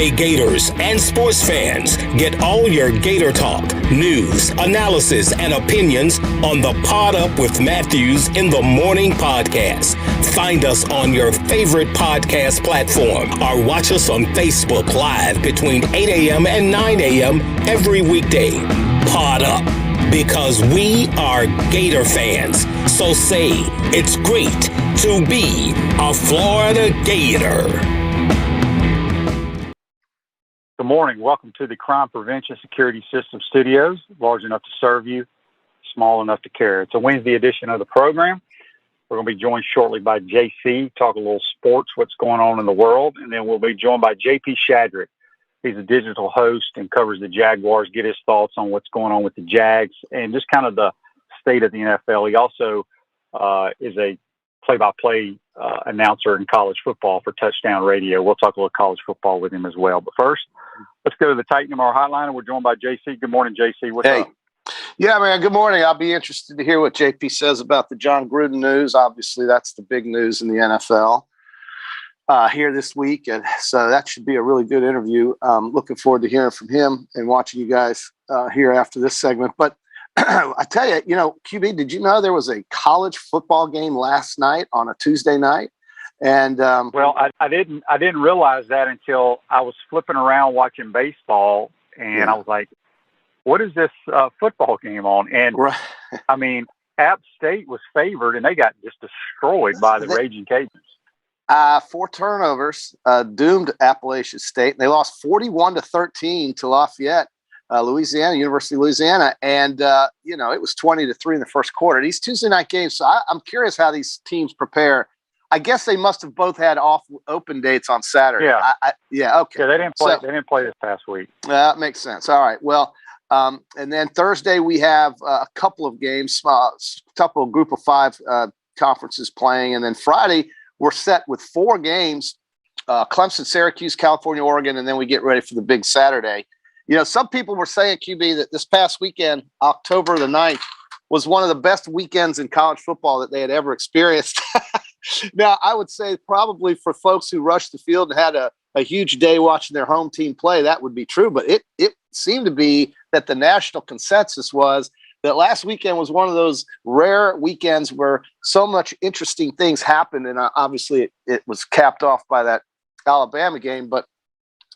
Hey Gators and sports fans, get all your Gator talk, news, analysis, and opinions on the Pod Up with Matthews in the Morning podcast. Find us on your favorite podcast platform or watch us on Facebook Live between 8 a.m. and 9 a.m. every weekday. Pod Up, because we are Gator fans. So say, it's great to be a Florida Gator. Good morning. Welcome to the Crime Prevention Security System Studios, large enough to serve you, small enough to care. It's a Wednesday edition of the program. We're going to be joined shortly by JC, talk a little sports, what's going on in the world, and then we'll be joined by JP Shadrick. He's a digital host and covers the Jaguars, get his thoughts on what's going on with the Jags and just kind of the state of the NFL. He also is a play-by-play announcer in college football for Touchdown Radio. We'll talk a little college football with him as well. But first, let's go to the Titan MR hotline, and we're joined by JC. Good morning, JC. What's up? Yeah, man, good morning. I'll be interested to hear what JP says about the John Gruden news. Obviously, that's the big news in the NFL here this week, and so that should be a really good interview. Looking forward to hearing from him and watching you guys here after this segment. But I tell you, QB, did you know there was a college football game last night on a Tuesday night? And well, I didn't realize that until I was flipping around watching baseball, and I was like, "What is this football game on?" And I mean, App State was favored, and they got just destroyed by the Raging Cajuns. 4 turnovers doomed Appalachian State, and they lost 41-13 to Lafayette, Louisiana, University of Louisiana, and it was 20-3 in the first quarter. These Tuesday night games, so I'm curious how these teams prepare. I guess they must have both had open dates on Saturday. Yeah, okay. Yeah, they didn't play. They didn't play this past week. That makes sense. All right. Well, and then Thursday we have a couple of games, couple of Group of 5 conferences playing, and then Friday we're set with 4 games: Clemson, Syracuse, California, Oregon, and then we get ready for the big Saturday. Some people were saying, QB, that this past weekend, October the 9th, was one of the best weekends in college football that they had ever experienced. Now, I would say probably for folks who rushed the field and had a huge day watching their home team play, that would be true. But it seemed to be that the national consensus was that last weekend was one of those rare weekends where so much interesting things happened. And obviously it was capped off by that Alabama game. But,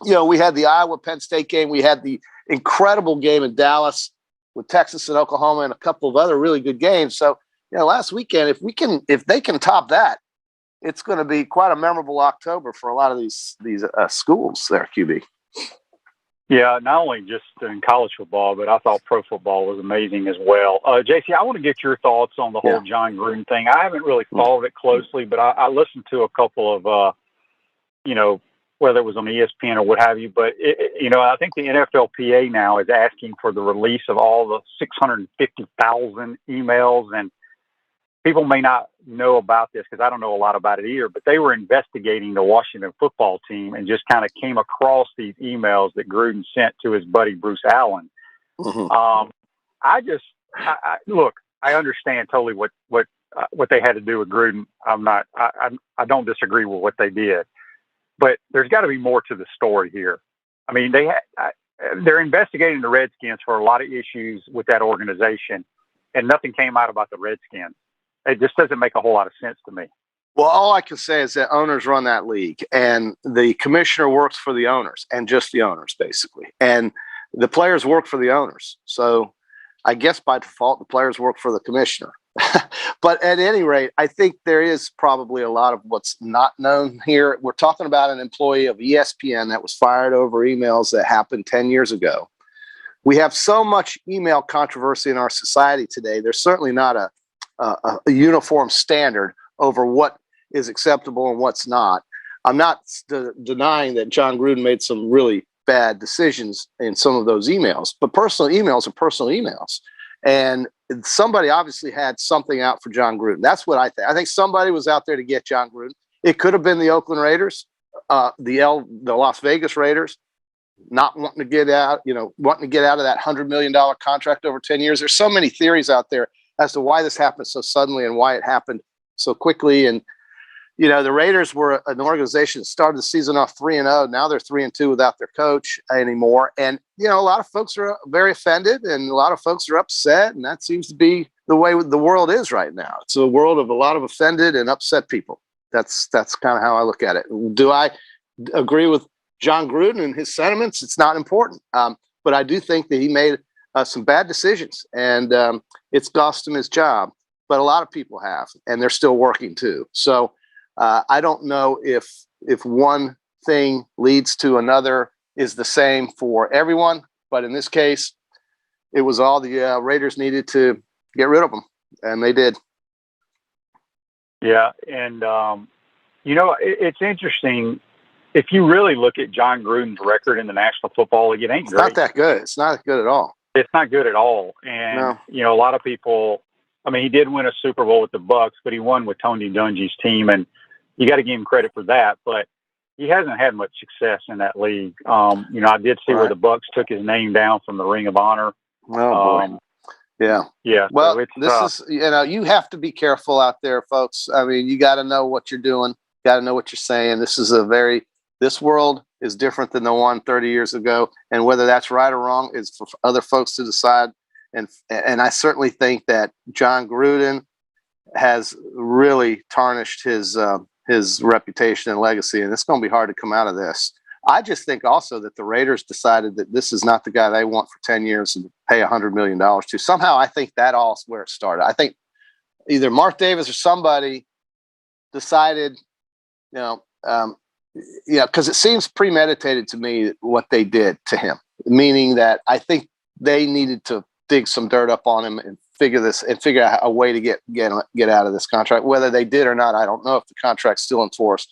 we had the Iowa-Penn State game. We had the incredible game in Dallas with Texas and Oklahoma and a couple of other really good games. So, last weekend, if they can top that, it's going to be quite a memorable October for a lot of these schools there, QB. Yeah, not only just in college football, but I thought pro football was amazing as well. JC, I want to get your thoughts on the whole John Gruden thing. I haven't really followed it closely, but I listened to a couple of, whether it was on ESPN or what have you. But, I think the NFLPA now is asking for the release of all the 650,000 emails. And people may not know about this because I don't know a lot about it either, but they were investigating the Washington football team and just kind of came across these emails that Gruden sent to his buddy Bruce Allen. Mm-hmm. Look, I understand totally what they had to do with Gruden. I don't disagree with what they did, but there's got to be more to the story here. I mean, they're investigating the Redskins for a lot of issues with that organization, and nothing came out about the Redskins. It just doesn't make a whole lot of sense to me. Well, all I can say is that owners run that league, and the commissioner works for the owners, and just the owners, basically. And the players work for the owners. So I guess by default, the players work for the commissioner. But at any rate, I think there is probably a lot of what's not known here. We're talking about an employee of ESPN that was fired over emails that happened 10 years ago. We have so much email controversy in our society today. There's certainly not a uniform standard over what is acceptable and what's not. I'm not denying that John Gruden made some really bad decisions in some of those emails, but personal emails are personal emails. And somebody obviously had something out for John Gruden. That's what I think. I think somebody was out there to get John Gruden. It could have been the Oakland Raiders, the Las Vegas Raiders, not wanting to get out, wanting to get out of that $100 million contract over 10 years. There's so many theories out there as to why this happened so suddenly and why it happened so quickly. And the Raiders were an organization that started the season off 3-0. Now they're 3-2 without their coach anymore. And, a lot of folks are very offended and a lot of folks are upset. And that seems to be the way the world is right now. It's a world of a lot of offended and upset people. That's kind of how I look at it. Do I agree with John Gruden and his sentiments? It's not important. But I do think that he made some bad decisions and it's cost him his job. But a lot of people have, and they're still working too. So I don't know if one thing leads to another is the same for everyone. But in this case, it was all the Raiders needed to get rid of them, and they did. Yeah, and it's interesting. If you really look at John Gruden's record in the National Football League, it ain't great. It's not that good. It's not good at all. It's not good at all. And, a lot of people, he did win a Super Bowl with the Bucs, but he won with Tony Dungy's team, and you got to give him credit for that. But he hasn't had much success in that league. I did see where the Bucs took his name down from the Ring of Honor. Oh, boy. Yeah. Yeah. Well, so this is, you have to be careful out there, folks. You got to know what you're doing. Got to know what you're saying. This world is different than the one 30 years ago. And whether that's right or wrong is for other folks to decide. And I certainly think that John Gruden has really tarnished his reputation and legacy. And it's going to be hard to come out of this. I just think also that the Raiders decided that this is not the guy they want for 10 years and pay $100 million to. Somehow I think that all is where it started. I think either Mark Davis or somebody decided, because it seems premeditated to me what they did to him, meaning that I think they needed to dig some dirt up on him and figure out a way to get out of this contract. Whether they did or not, I don't know if the contract's still in force.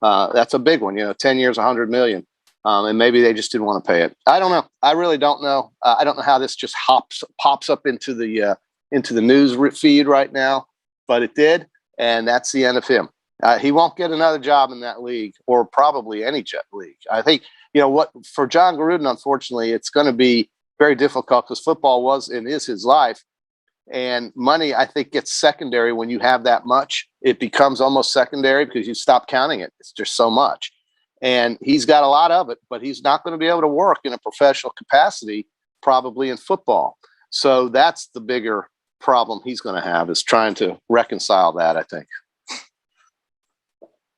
That's a big one, 10 years, $100 million. And maybe they just didn't want to pay it. I don't know. I really don't know. I don't know how this just pops up into the news feed right now, but it did. And that's the end of him. He won't get another job in that league or probably any jet league. I think, for John Gruden, unfortunately, it's going to be very difficult because football was and is his life. And money, I think, gets secondary when you have that much. It becomes almost secondary because you stop counting it. It's just so much. And he's got a lot of it, but he's not going to be able to work in a professional capacity, probably in football. So that's the bigger problem he's going to have, is trying to reconcile that, I think.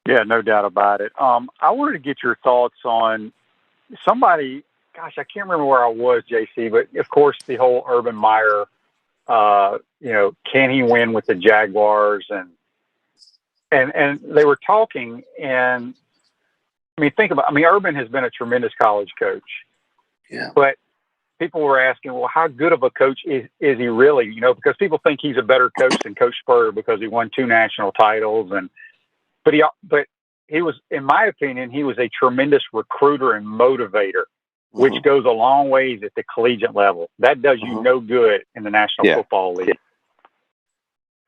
Yeah, no doubt about it. I wanted to get your thoughts on somebody. Gosh, I can't remember where I was, JC, but of course the whole Urban Meyer, can he win with the Jaguars? And they were talking, and think about, Urban has been a tremendous college coach. Yeah. But people were asking, well, how good of a coach is he really? Because people think he's a better coach than Coach Spurrier because he won 2 national titles, but he was, in my opinion, he was a tremendous recruiter and motivator, which goes a long ways at the collegiate level. That does you no good in the National Football League.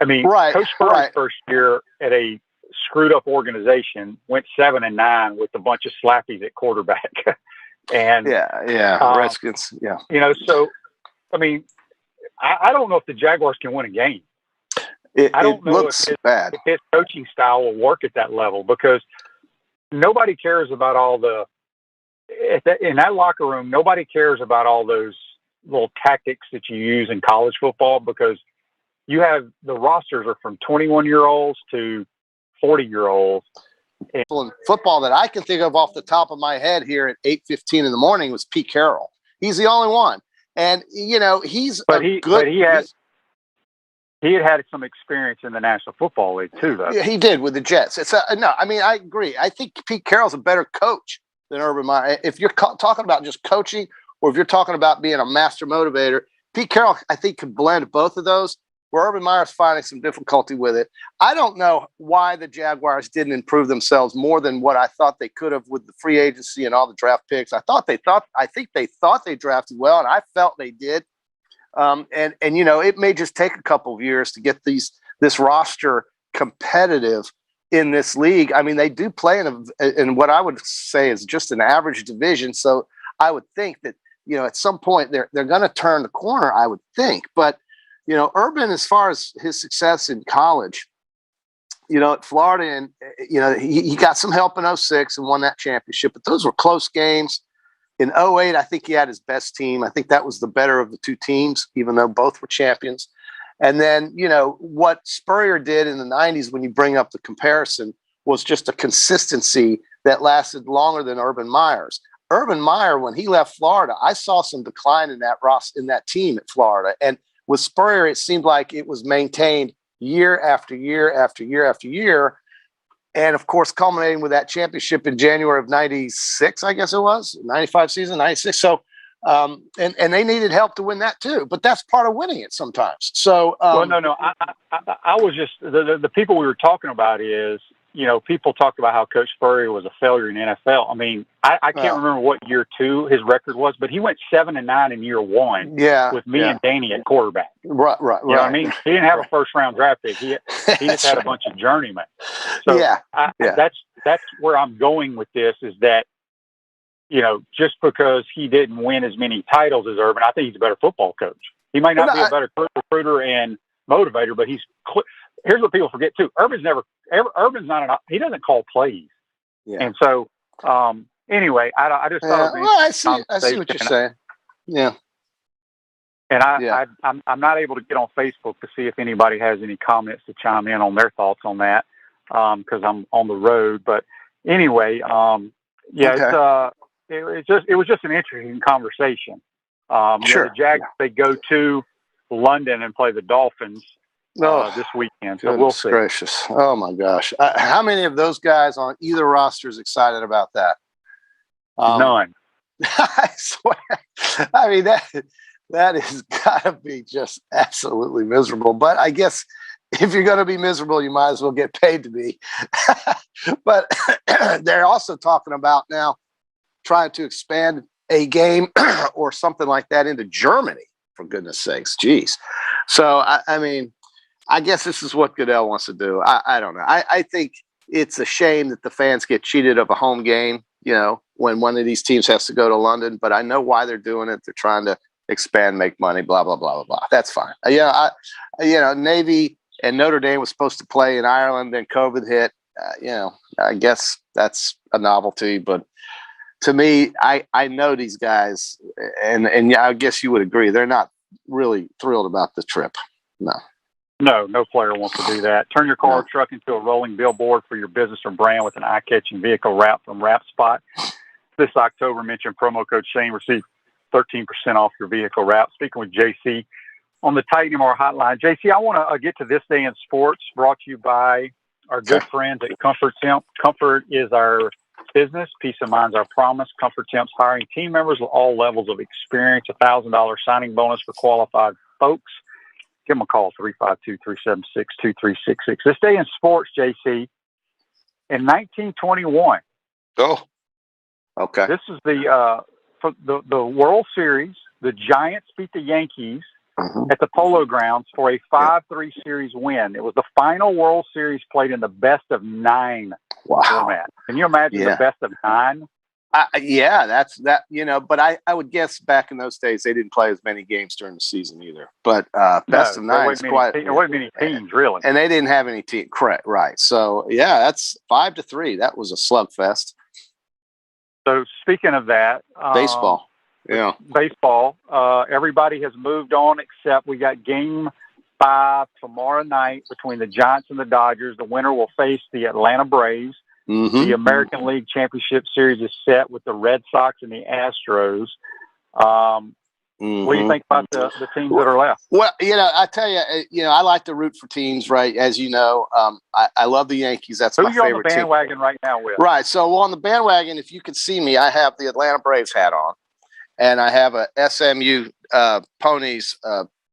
Coach Spurrier's first year at a screwed up organization went 7-9 with a bunch of slappies at quarterback. And Redskins. Yeah. So, I don't know if the Jaguars can win a game. I don't know if his coaching style will work at that level, because nobody cares about all in that locker room, nobody cares about all those little tactics that you use in college football, because you have the rosters are from 21-year-olds to 40-year-olds. And football that I can think of off the top of my head here at 8:15 in the morning was Pete Carroll. He's the only one. And, he's he had some experience in the National Football League too, though. Yeah, he did with the Jets. I agree. I think Pete Carroll's a better coach than Urban Meyer. If you're talking about just coaching, or if you're talking about being a master motivator, Pete Carroll, I think, could blend both of those, where Urban Meyer's finding some difficulty with it. I don't know why the Jaguars didn't improve themselves more than what I thought they could have with the free agency and all the draft picks. I think they thought they drafted well, and I felt they did. It may just take a couple of years to get this roster competitive in this league. They do play in what I would say is just an average division. So I would think that, at some point they're going to turn the corner, I would think. But, Urban, as far as his success in college, at Florida, and he got some help in 06 and won that championship, but those were close games. In 08, I think he had his best team. I think that was the better of the two teams, even though both were champions. And then, what Spurrier did in the 90s, when you bring up the comparison, was just a consistency that lasted longer than Urban Meyer's. Urban Meyer, when he left Florida, I saw some decline in that team at Florida. And with Spurrier, it seemed like it was maintained year after year after year after year. And of course, culminating with that championship in January of 96, I guess it was 95 season, 96. So, and they needed help to win that too, but that's part of winning it sometimes. So, no. I was just, the people we were talking about is, people talked about how Coach Spurrier was a failure in NFL. I mean, I can't remember what year 2 his record was, but he went 7-9 in year 1 with me and Danny at quarterback. Right. You know what I mean? He didn't have a first round draft pick. He just had a bunch of journeymen. So that's where I'm going with this, is that, just because he didn't win as many titles as Urban, I think he's a better football coach. He might not be a better recruiter and motivator, but here's what people forget too. Urban's he doesn't call plays. Yeah. And so, anyway, I just thought it was I see what you're saying. Yeah. And I'm not able to get on Facebook to see if anybody has any comments to chime in on their thoughts on that. Cause I'm on the road, but anyway, it was just an interesting conversation. The Jags, they go to London and play the Dolphins this weekend. So we'll see. Gracious. Oh my gosh. How many of those guys on either roster is excited about that? None. I swear. I mean, that is gotta be just absolutely miserable. But I guess if you're going to be miserable, you might as well get paid to be. But they're also talking about now trying to expand a game or something like that into Germany, for goodness sakes. Jeez. So, I mean, I guess this is what Goodell wants to do. I don't know. I think it's a shame that the fans get cheated of a home game, when one of these teams has to go to London. But I know why they're doing it. They're trying to expand, make money, blah, blah, blah, blah, blah. That's fine. Navy and Notre Dame was supposed to play in Ireland, then COVID hit. I guess that's a novelty. But to me, I know these guys, and I guess you would agree, they're not really thrilled about the trip. No player wants to do that. Turn your car or truck into a rolling billboard for your business or brand with an eye-catching vehicle wrap from Wrap Spot. This October, mention promo code Shane, receive 13% off your vehicle wrap. Speaking with JC on the Titan MR hotline. JC, I want to get to this day in sports, brought to you by our good friends at Comfort Temp. Comfort is our business. Peace of mind is our promise. Comfort Temp's hiring team members with all levels of experience. $1,000 signing bonus for qualified folks. Give them a call, 352-376-2366. This day in sports, JC, in 1921. Oh, okay. This is the World Series. The Giants beat the Yankees at the Polo Grounds for a 5-3 series win. It was the final World Series played in the best of 9 format. Can you imagine the best of 9? That's that, but I would guess back in those days they didn't play as many games during the season either. But best of 9 is quite. There weren't many teams really, and they didn't have any team. Correct, right? So that's 5-3. That was a slugfest. So speaking of that, baseball. Baseball. Everybody has moved on except we got Game 5 tomorrow night between the Giants and the Dodgers. The winner will face the Atlanta Braves. The American League Championship Series is set with the Red Sox and the Astros. What do you think about the teams that are left? Well, I tell you, I like to root for teams, right? As you know, I love the Yankees. That's my favorite team. Who are you on the bandwagon right now with? Right. So on the bandwagon, if you can see me, I have the Atlanta Braves hat on, and I have a SMU Ponies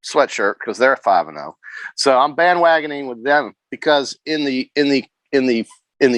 sweatshirt because they're 5-0. So I'm bandwagoning with them because in the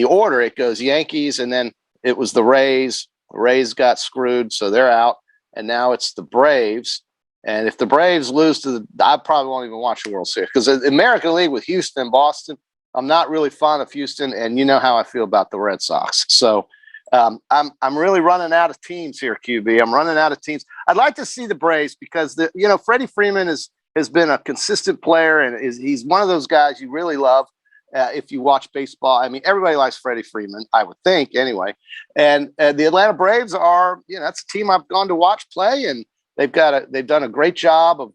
order, it goes Yankees, and then it was the Rays. The Rays got screwed, so they're out. And now it's the Braves. And if the Braves lose I probably won't even watch the World Series because the American League with Houston and Boston, I'm not really fond of Houston, and you know how I feel about the Red Sox. So I'm really running out of teams here, QB. I'm running out of teams. I'd like to see the Braves because Freddie Freeman has been a consistent player, and he's one of those guys you really love. if you watch baseball. I mean, everybody likes Freddie Freeman, I would think, anyway. And the Atlanta Braves are, that's a team I've gone to watch play, and they've done a great job of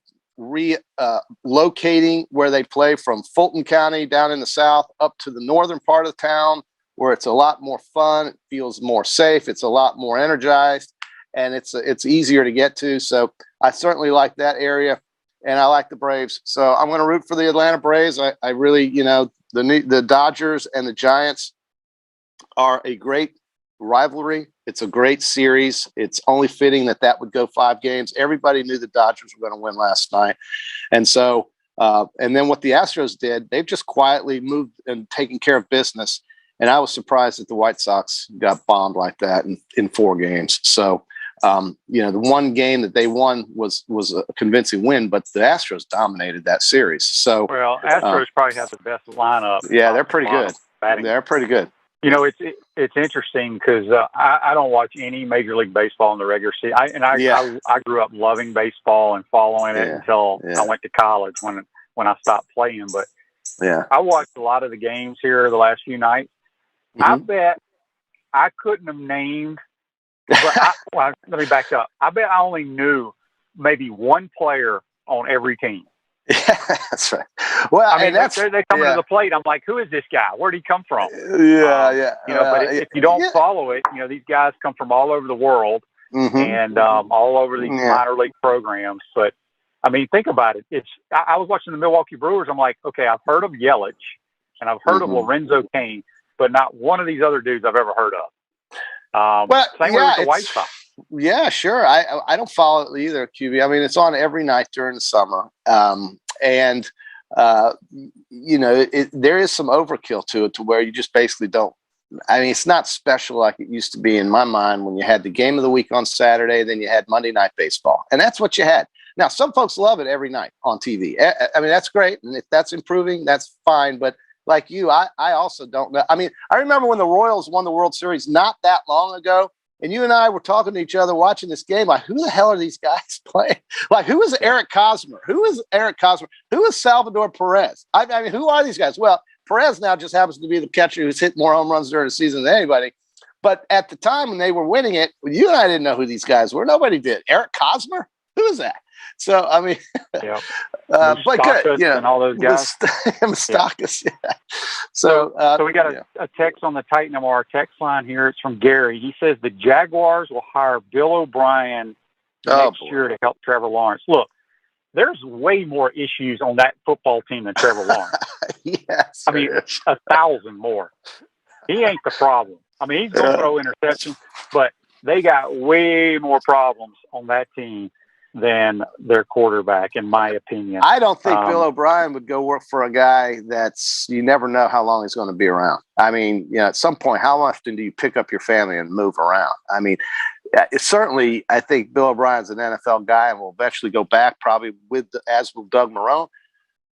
locating where they play from Fulton County down in the south up to the northern part of the town, where it's a lot more fun. It feels more safe. It's a lot more energized, and it's easier to get to. So I certainly like that area, and I like the Braves. So I'm going to root for the Atlanta Braves. I really, the Dodgers and the Giants are a great rivalry. It's a great series. It's only fitting that would go 5 games. Everybody knew the Dodgers were going to win last night. And so, and then what the Astros did, they've just quietly moved and taken care of business. And I was surprised that the White Sox got bombed like that in 4 games. So, the one game that they won was a convincing win, but the Astros dominated that series. So, well, Astros probably have the best lineup. Yeah, they're pretty good. Batting. They're pretty good. It's interesting because I don't watch any Major League Baseball in the regular season. I grew up loving baseball and following it until I went to college when I stopped playing. But I watched a lot of the games here the last few nights. Mm-hmm. I bet I couldn't have named. But let me back up. I bet I only knew maybe one player on every team. Yeah, that's right. Well, I mean, they come to the plate. I'm like, who is this guy? Where'd he come from? But if you don't follow it, these guys come from all over the world and all over these minor league programs. But I mean, think about it. I was watching the Milwaukee Brewers. I'm like, okay, I've heard of Yelich and I've heard of Lorenzo Cain, but not one of these other dudes I've ever heard of. Same way with the White Sox. Yeah, sure. I don't follow it either, QB. I mean, it's on every night during the summer. There is some overkill to it to where you just basically don't. I mean, it's not special like it used to be in my mind when you had the game of the week on Saturday, then you had Monday Night Baseball. And that's what you had. Now, some folks love it every night on TV. I mean, that's great. And if that's improving, that's fine. But like you, I also don't know. I mean, I remember when the Royals won the World Series not that long ago, and you and I were talking to each other watching this game, like, who the hell are these guys playing? Like, who is Eric Cosmer? Who is Eric Cosmer? Who is Salvador Perez? I mean, who are these guys? Well, Perez now just happens to be the catcher who's hit more home runs during the season than anybody. But at the time when they were winning it, you and I didn't know who these guys were. Nobody did. Eric Cosmer? Who is that? So, I mean, but good, and all those guys. Moustakas, So we got a text on the Titan MR text line here. It's from Gary. He says the Jaguars will hire Bill O'Brien next year to help Trevor Lawrence. Look, there's way more issues on that football team than Trevor Lawrence. Yes, I mean, 1,000 more. He ain't the problem. I mean, he's going to throw interceptions, but they got way more problems on that team than their quarterback, in my opinion. I don't think Bill O'Brien would go work for a guy that's, you never know how long he's going to be around. I mean, at some point, how often do you pick up your family and move around? I mean, certainly, I think Bill O'Brien's an NFL guy and will eventually go back, probably as will Doug Marrone.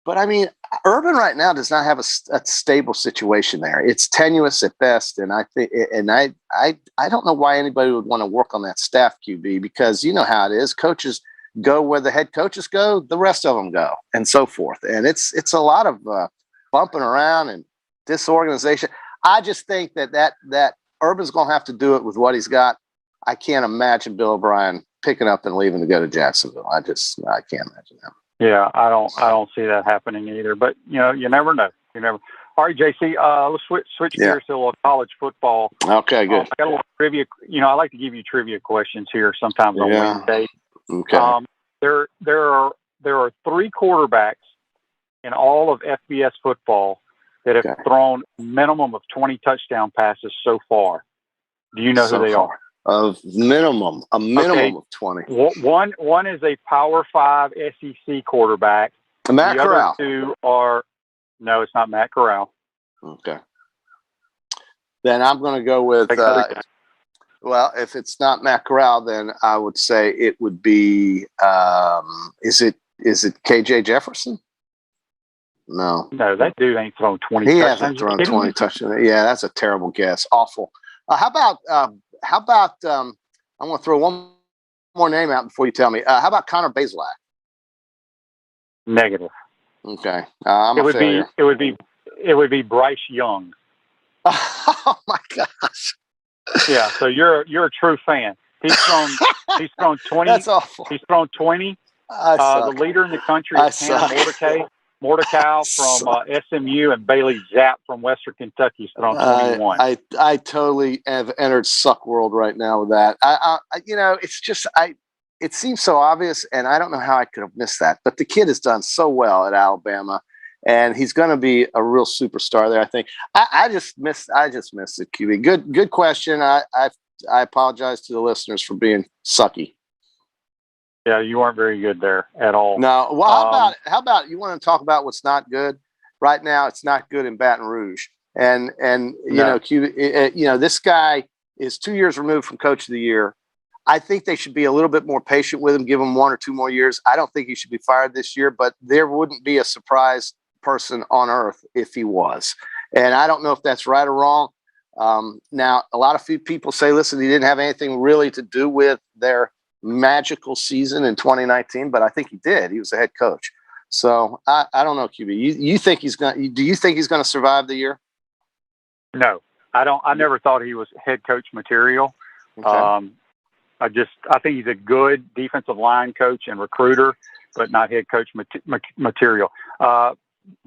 But I mean, Urban right now does not have a stable situation there. It's tenuous at best, and I think, I don't know why anybody would want to work on that staff, QB, because you know how it is. Coaches go where the head coaches go, the rest of them go, and so forth. And it's a lot of bumping around and disorganization. I just think that Urban's going to have to do it with what he's got. I can't imagine Bill O'Brien picking up and leaving to go to Jacksonville. I can't imagine that. Yeah, I don't see that happening either. But you never know. You never. All right, JC. Let's switch gears to a little college football. Okay, good. I got a little trivia. I like to give you trivia questions here sometimes on Wednesday. Okay. There are 3 quarterbacks in all of FBS football that have thrown a minimum of 20 touchdown passes so far. Do you know who they are? A minimum of 20. One is a Power 5 SEC quarterback. Matt Corral. The other 2 are no, it's not Matt Corral. Okay. Then I'm going to go with. Well, if it's not Matt Corral, then I would say it would be. Is it KJ Jefferson? No, that dude ain't thrown 20. He hasn't thrown 20 touchdowns. Yeah, that's a terrible guess. Awful. How about? I'm going to throw one more name out before you tell me. How about Connor Bazelak? Negative. Okay. It would It would be Bryce Young. Oh my gosh! Yeah, so you're a true fan. He's thrown 20. That's awful. He's thrown 20. The leader in the country is Hannah Mordecai from SMU, and Bailey Zapp from Western Kentucky is thrown 21. I totally have entered suck world right now with that. It seems so obvious, and I don't know how I could have missed that. But the kid has done so well at Alabama, and he's going to be a real superstar there. I think. I just missed it, QB. Good question. I apologize to the listeners for being sucky. Yeah, you weren't very good there at all. No. Well, how about you want to talk about what's not good right now? It's not good in Baton Rouge, and this guy is 2 years removed from Coach of the Year. I think they should be a little bit more patient with him, give him 1 or 2 more years. I don't think he should be fired this year, but there wouldn't be a surprise person on earth if he was. And I don't know if that's right or wrong. Now, a lot of people say, listen, he didn't have anything really to do with their magical season in 2019, but I think he did. He was the head coach. So I don't know, QB. You think do you think he's going to survive the year? No, I don't. I never thought he was head coach material. Okay. I think he's a good defensive line coach and recruiter, but not head coach material.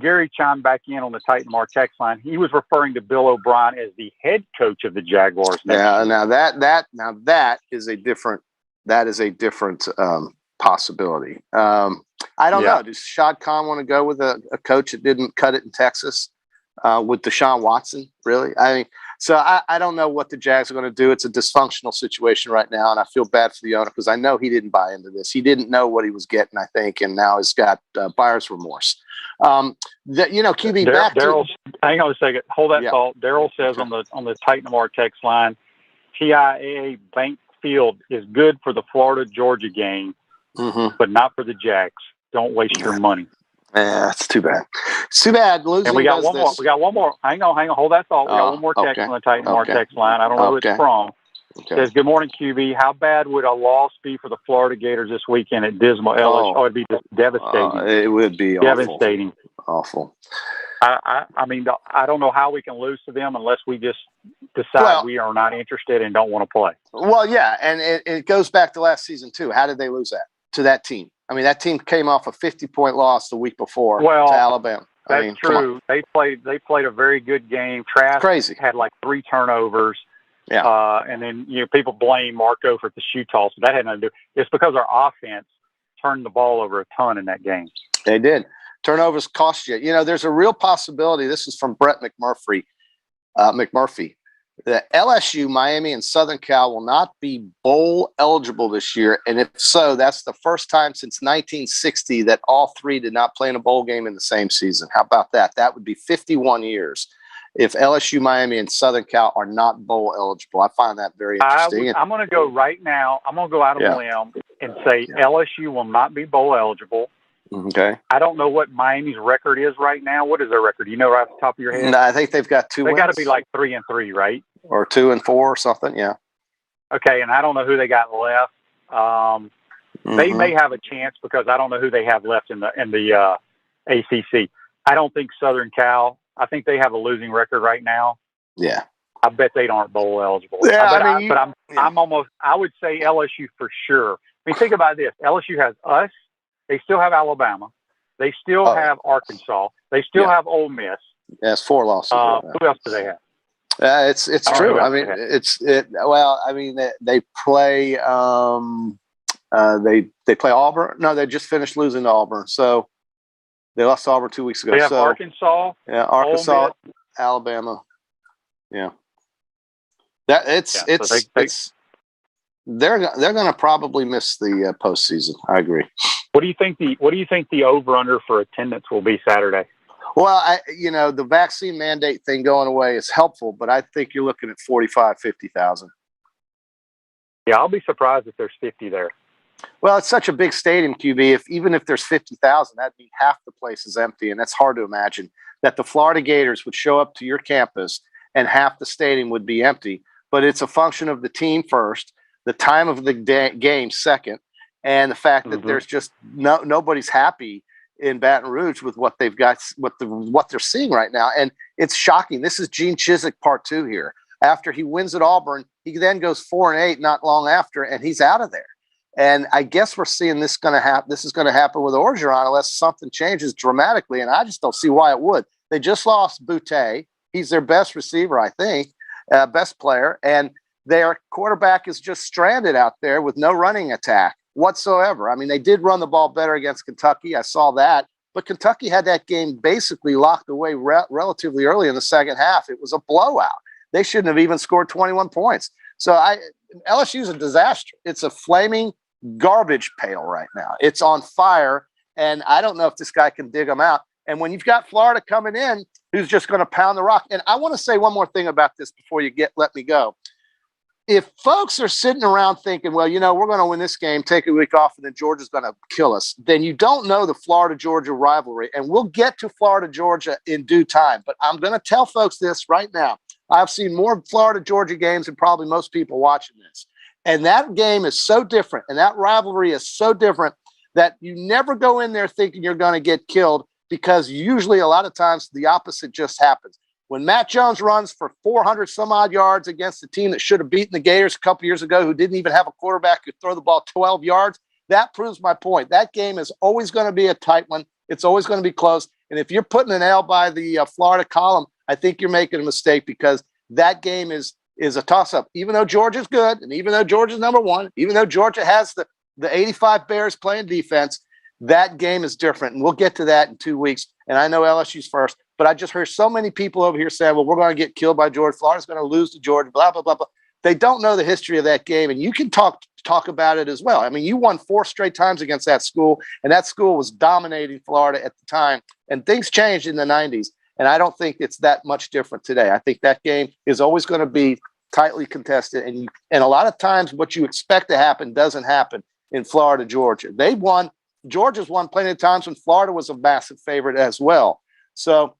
Gary chimed back in on the Titan Mar text line. He was referring to Bill O'Brien as the head coach of the Jaguars. Yeah. Now that is a different possibility. I don't know. Does Shad Khan want to go with a coach that didn't cut it in Texas with Deshaun Watson? Really? I mean, so I don't know what the Jags are going to do. It's a dysfunctional situation right now, and I feel bad for the owner because I know he didn't buy into this. He didn't know what he was getting, I think, and now he's got buyer's remorse. QB back Daryl, hang on a second. Hold that thought. Daryl says on the Titan Mar text line, TIAA Bank Field is good for the Florida-Georgia game, but not for the Jags. Don't waste your money. Yeah, it's too bad. It's too bad. Losing. And we got one more. We got one more. Hang on. Hold that thought. We got one more text on the Titan Mar text line. I don't know who it's from. Okay. It says, good morning, QB. How bad would a loss be for the Florida Gators this weekend at dismal LSU? It'd be just devastating. It would be devastating. Awful. I mean, I don't know how we can lose to them unless we just decide we are not interested and don't want to play. Well, yeah, and it goes back to last season, too. How did they lose to that team? I mean, that team came off a 50-point loss the week before to Alabama. That's true. They played a very good game. Trask had like 3 turnovers. Yeah. And then people blame Marco for the shoe toss, but that had nothing to do. It's because our offense turned the ball over a ton in that game. They did. Turnovers cost you. There's a real possibility. This is from Brett McMurphy. The LSU, Miami, and Southern Cal will not be bowl eligible this year. And if so, that's the first time since 1960 that all 3 did not play in a bowl game in the same season. How about that? That would be 51 years if LSU, Miami, and Southern Cal are not bowl eligible. I find that very interesting. I'm going to go right now. I'm going to go out on a limb and say LSU will not be bowl eligible. Okay. I don't know what Miami's record is right now. What is their record? You know right off the top of your head? No, I think they've got 2 wins. They got to be like 3-3, right? Or 2-4 or something, yeah. Okay, and I don't know who they got left. They may have a chance because I don't know who they have left in the ACC. I don't think Southern Cal. I think they have a losing record right now. Yeah. I bet they aren't bowl eligible. Yeah, I would say LSU for sure. I mean, think about this. LSU has us. They still have Alabama. They still have Arkansas. They still have Ole Miss. Yeah, it's 4 losses. Who else do they have? It's true. I mean, they play. They play Auburn. No, they just finished losing to Auburn. So they lost to Auburn 2 weeks ago. They have Arkansas. Yeah, Arkansas, Alabama. Yeah. They're going to probably miss the postseason. I agree. What do you think the over/under for attendance will be Saturday? Well, the vaccine mandate thing going away is helpful, but I think you're looking at 45,000, 50,000. Yeah, I'll be surprised if there's 50 there. Well, it's such a big stadium, QB. Even if there's 50,000, that'd mean half the place is empty, and that's hard to imagine that the Florida Gators would show up to your campus and half the stadium would be empty. But it's a function of the team first, the time of the game second, and the fact that there's just nobody's happy in Baton Rouge with what they've got, what they're seeing right now. And it's shocking. This is Gene Chizik part 2 here. After he wins at Auburn, he then goes 4-8 not long after, and he's out of there. And I guess we're seeing this going to happen. This is going to happen with Orgeron unless something changes dramatically. And I just don't see why it would. They just lost Boutte. He's their best receiver, I think, best player. And their quarterback is just stranded out there with no running attack whatsoever. I mean, they did run the ball better against Kentucky. I saw that. But Kentucky had that game basically locked away relatively early in the second half. It was a blowout. They shouldn't have even scored 21 points. So LSU's a disaster. It's a flaming garbage pail right now. It's on fire, and I don't know if this guy can dig them out. And when you've got Florida coming in, who's just going to pound the rock. And I want to say one more thing about this before you let me go. If folks are sitting around thinking, well, we're going to win this game, take a week off, and then Georgia's going to kill us, then you don't know the Florida-Georgia rivalry. And we'll get to Florida-Georgia in due time. But I'm going to tell folks this right now. I've seen more Florida-Georgia games than probably most people watching this. And that game is so different, and that rivalry is so different that you never go in there thinking you're going to get killed, because usually a lot of times the opposite just happens. When Matt Jones runs for 400 some odd yards against a team that should have beaten the Gators a couple years ago, who didn't even have a quarterback who could throw the ball 12 yards, that proves my point. That game is always going to be a tight one. It's always going to be close. And if you're putting an L by the Florida column, I think you're making a mistake, because that game is a toss-up. Even though Georgia's good, and even though Georgia's number one, even though Georgia has the 85 Bears playing defense, that game is different. And we'll get to that in 2 weeks. And I know LSU's first, but I just heard so many people over here saying, well, we're going to get killed by Georgia. Florida's going to lose to Georgia, blah, blah, blah, blah. They don't know the history of that game. And you can talk about it as well. I mean, you won 4 straight times against that school, and that school was dominating Florida at the time. And things changed in the 90s. And I don't think it's that much different today. I think that game is always going to be tightly contested. And a lot of times what you expect to happen doesn't happen in Florida, Georgia. Georgia's won plenty of times when Florida was a massive favorite as well. So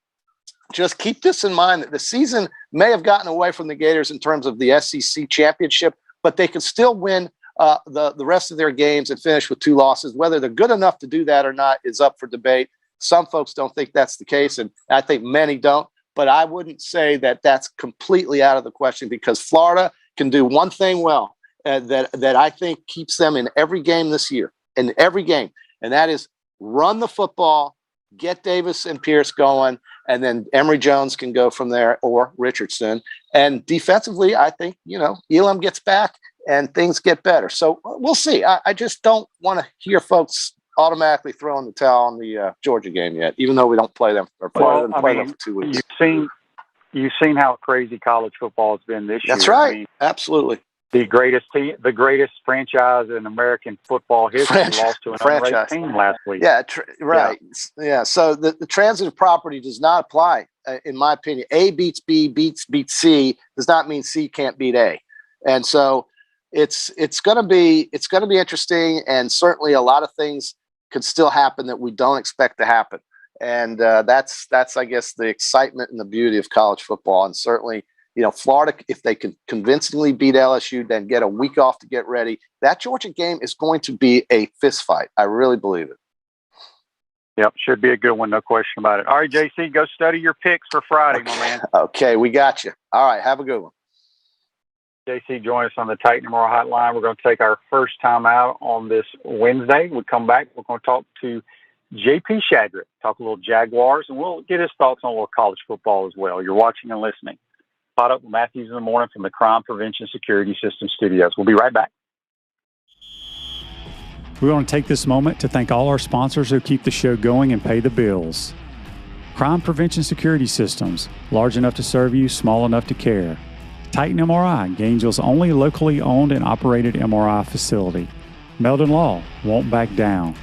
just keep this in mind, that the season may have gotten away from the Gators in terms of the SEC championship, but they can still win the rest of their games and finish with 2 losses. Whether they're good enough to do that or not is up for debate. Some folks don't think that's the case, and I think many don't. But I wouldn't say that that's completely out of the question, because Florida can do one thing well that I think keeps them in every game this year, in every game, and that is run the football, get Davis and Pierce going, and then Emory Jones can go from there, or Richardson. And defensively, I think, Elam gets back and things get better. So we'll see. I just don't want to hear folks automatically throwing the towel on the Georgia game yet, even though we don't play them, or them for 2 weeks. You've seen how crazy college football has been this year. That's right. Absolutely. The greatest franchise in American football history lost to an unranked team last week. Yeah, right. Yeah. So the transitive property does not apply, in my opinion. A beats B, beats C does not mean C can't beat A, and so it's going to be interesting, and certainly a lot of things could still happen that we don't expect to happen, and that's I guess the excitement and the beauty of college football. And certainly, Florida, if they can convincingly beat LSU, then get a week off to get ready, that Georgia game is going to be a fist fight. I really believe it. Yep, should be a good one, no question about it. All right, JC, go study your picks for Friday, my man. Okay, we got you. All right, have a good one. JC, join us on the Titan Tomorrow Hotline. We're going to take our first time out on this Wednesday. We come back, we're going to talk to JP Shadrick, talk a little Jaguars, and we'll get his thoughts on a little college football as well. You're watching and listening. Caught up with Matthews in the morning from the Crime Prevention Security System Studios. We'll be right back. We want to take this moment to thank all our sponsors who keep the show going and pay the bills. Crime Prevention Security Systems, large enough to serve you, small enough to care. Titan MRI, Gainesville's only locally owned and operated MRI facility. Meldon Law, won't back down.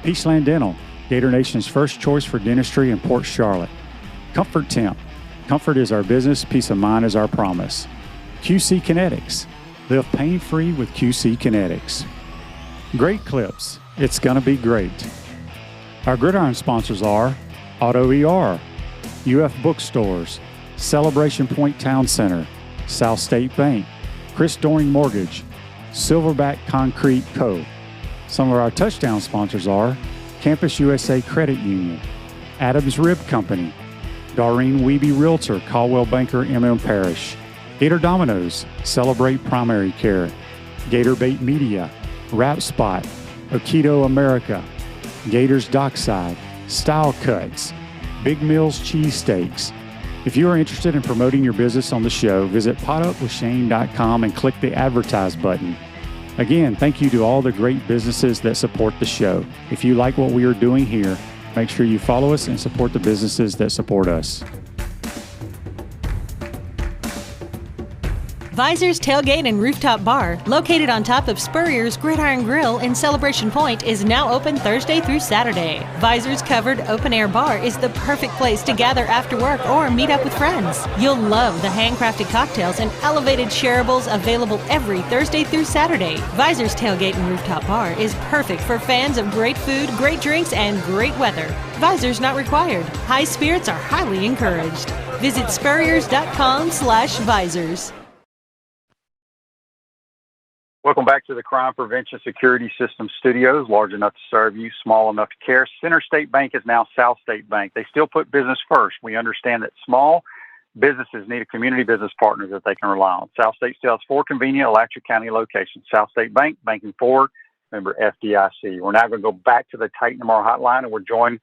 Peachland Dental, Gator Nation's first choice for dentistry in Port Charlotte. Comfort Temp, comfort is our business, peace of mind is our promise. QC Kinetics, live pain-free with QC Kinetics. Great Clips, it's gonna be great. Our Gridiron sponsors are Auto ER, UF Bookstores, Celebration Point Town Center, South State Bank, Chris Doring Mortgage, Silverback Concrete Co. Some of our touchdown sponsors are Campus USA Credit Union, Adams Rib Company, Doreen Wiebe Realtor, Caldwell Banker, MM Parish, Gator Dominoes, Celebrate Primary Care, Gator Bait Media, Wrap Spot, Okito America, Gators Dockside, Style Cuts, Big Mills Cheesesteaks. If you are interested in promoting your business on the show, visit potupwithshane.com and click the advertise button. Again, thank you to all the great businesses that support the show. If you like what we are doing here, make sure you follow us and support the businesses that support us. Visor's Tailgate and Rooftop Bar, located on top of Spurrier's Gridiron Grill in Celebration Point, is now open Thursday through Saturday. Visor's covered open-air bar is the perfect place to gather after work or meet up with friends. You'll love the handcrafted cocktails and elevated shareables available every Thursday through Saturday. Visor's Tailgate and Rooftop Bar is perfect for fans of great food, great drinks, and great weather. Visors not required. High spirits are highly encouraged. Visit spurriers.com/visors. Welcome back to the Crime Prevention Security System Studios, large enough to serve you, small enough to care. Center State Bank is now South State Bank. They still put business first. We understand that small businesses need a community business partner that they can rely on. South State still has 4 convenient Alachua County locations. South State Bank, banking forward, member FDIC. We're now going to go back to the Titan Tomorrow hotline, and we're joined